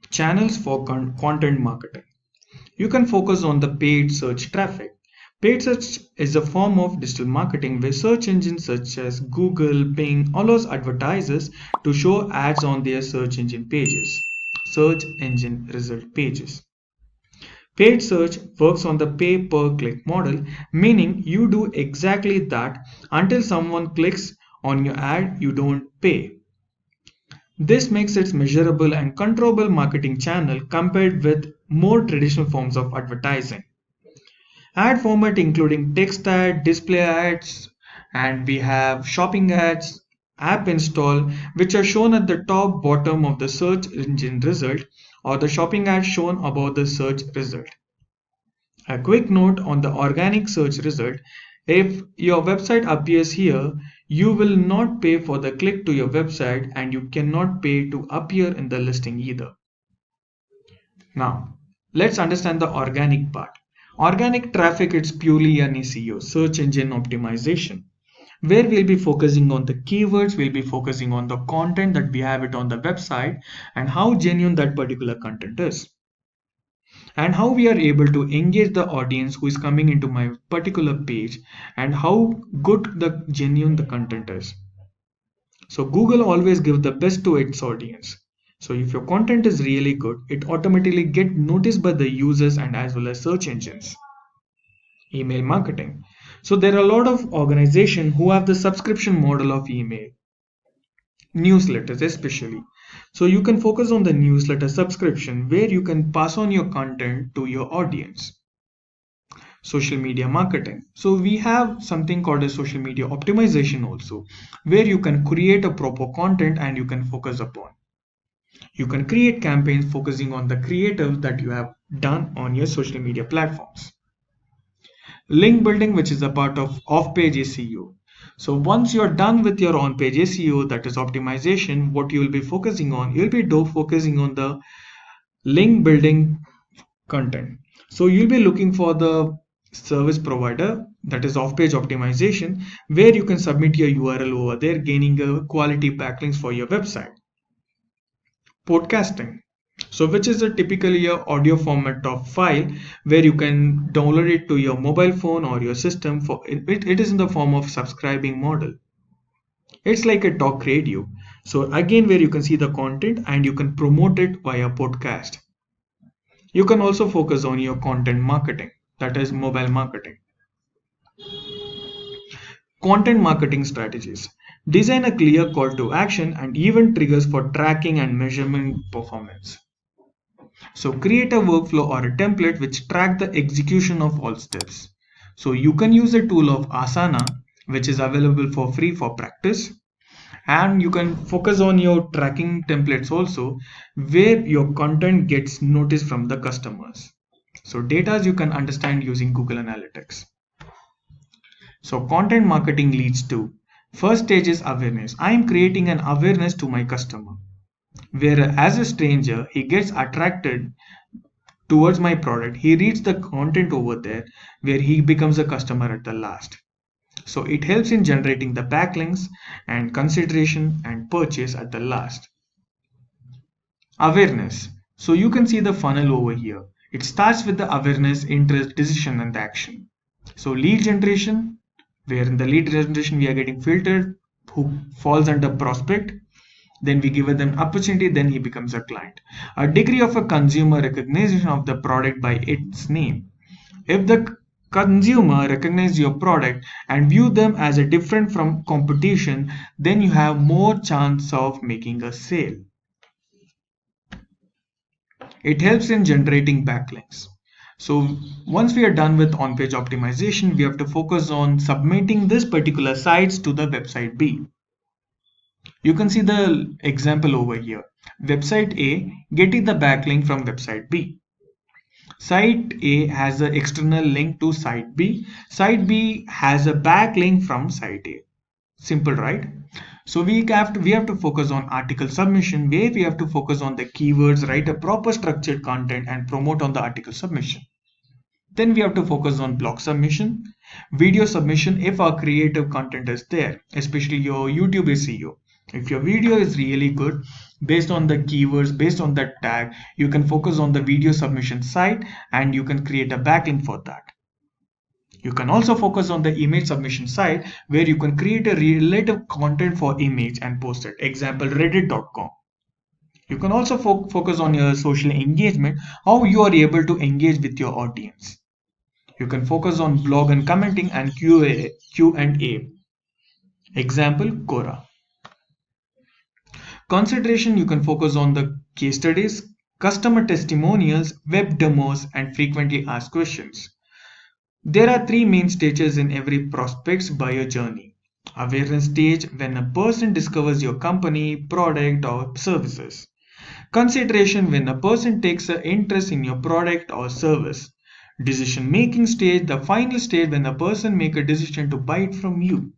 Channels for content marketing. You can focus on the paid search traffic. Paid search is a form of digital marketing where search engines such as Google, Bing allows advertisers to show ads on their search engine pages. Search engine result pages. Paid search works on the pay per click model, meaning you do exactly that until someone clicks on your ad, you don't pay. This makes it measurable and controllable marketing channel compared with more traditional forms of advertising. Ad format including text ad, display ads, and we have shopping ads, app install, which are shown at the top bottom of the search engine result or the shopping ad shown above the search result. A quick note on the organic search result. If your website appears here, you will not pay for the click to your website and you cannot pay to appear in the listing either. Now, let's understand the organic part. Organic traffic is purely an SEO, search engine optimization, where we'll be focusing on the keywords, we'll be focusing on the content that we have it on the website and how genuine that particular content is and how we are able to engage the audience who is coming into my particular page and how good the genuine the content is. So Google always gives the best to its audience. So if your content is really good, it automatically get noticed by the users and as well as search engines. Email marketing. So there are a lot of organizations who have the subscription model of email, newsletters especially. So you can focus on the newsletter subscription where you can pass on your content to your audience. Social media marketing. So we have something called a social media optimization also, where you can create a proper content and you can focus upon. You can create campaigns focusing on the creative that you have done on your social media platforms. Link building, which is a part of off-page SEO. So once you're done with your on-page SEO, that is optimization, what you will be focusing on, you'll be focusing on the link building content. So you'll be looking for the service provider that is off-page optimization where you can submit your URL over there, gaining a quality backlinks for your website. Podcasting. So which is a typically a audio format of file where you can download it to your mobile phone or your system for it is in the form of subscribing model. It's like a talk radio. So again where you can see the content and you can promote it via podcast. You can also focus on your content marketing, that is mobile marketing. Content marketing strategies. Design a clear call to action and even triggers for tracking and measurement performance. So create a workflow or a template which track the execution of all steps. So you can use a tool of Asana, which is available for free for practice. And you can focus on your tracking templates also, where your content gets noticed from the customers. So data you can understand using Google Analytics. So content marketing leads to first stage is awareness. I am creating an awareness to my customer, where as a stranger he gets attracted towards my product. He reads the content over there where he becomes a customer at the last. So it helps in generating the backlinks and consideration and purchase at the last. Awareness. So you can see the funnel over here. It starts with the awareness, interest, decision, and the action. So lead generation, where in the lead generation we are getting filtered who falls under prospect. Then we give them opportunity, then he becomes a client. A degree of a consumer recognition of the product by its name. If the consumer recognize your product and view them as a different from competition, then you have more chance of making a sale. It helps in generating backlinks. So once we are done with on-page optimization, we have to focus on submitting this particular sites to the website B. You can see the example over here. Website A getting the backlink from website B. Site A has an external link to site B. Site B has a backlink from site A. Simple, right? So we have to focus on article submission, where we have to focus on the keywords, write a proper structured content and promote on the article submission. Then we have to focus on blog submission, video submission if our creative content is there, especially your YouTube SEO. If your video is really good, Based on the keywords, based on that tag, you can focus on the video submission site and you can create a backlink for that. You can also focus on the image submission site where you can create a relative content for image and post it. Example, reddit.com. You can also focus on your social engagement, how you are able to engage with your audience. You can focus on blog and commenting and Q&A. Example, Quora. Consideration, you can focus on the case studies, customer testimonials, web demos, and frequently asked questions. There are three main stages in every prospect's buyer journey. Awareness stage, when a person discovers your company, product, or services. Consideration, when a person takes an interest in your product or service. Decision making stage, the final stage when a person makes a decision to buy it from you.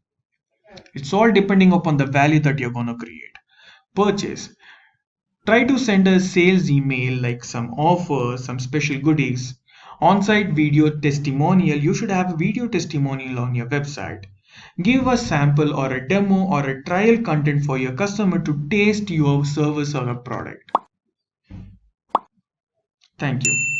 It's all depending upon the value that you're going to create. Purchase. Try to send a sales email like some offers, some special goodies. On-site video testimonial. You should have a video testimonial on your website. Give a sample or a demo or a trial content for your customer to taste your service or a product. Thank you.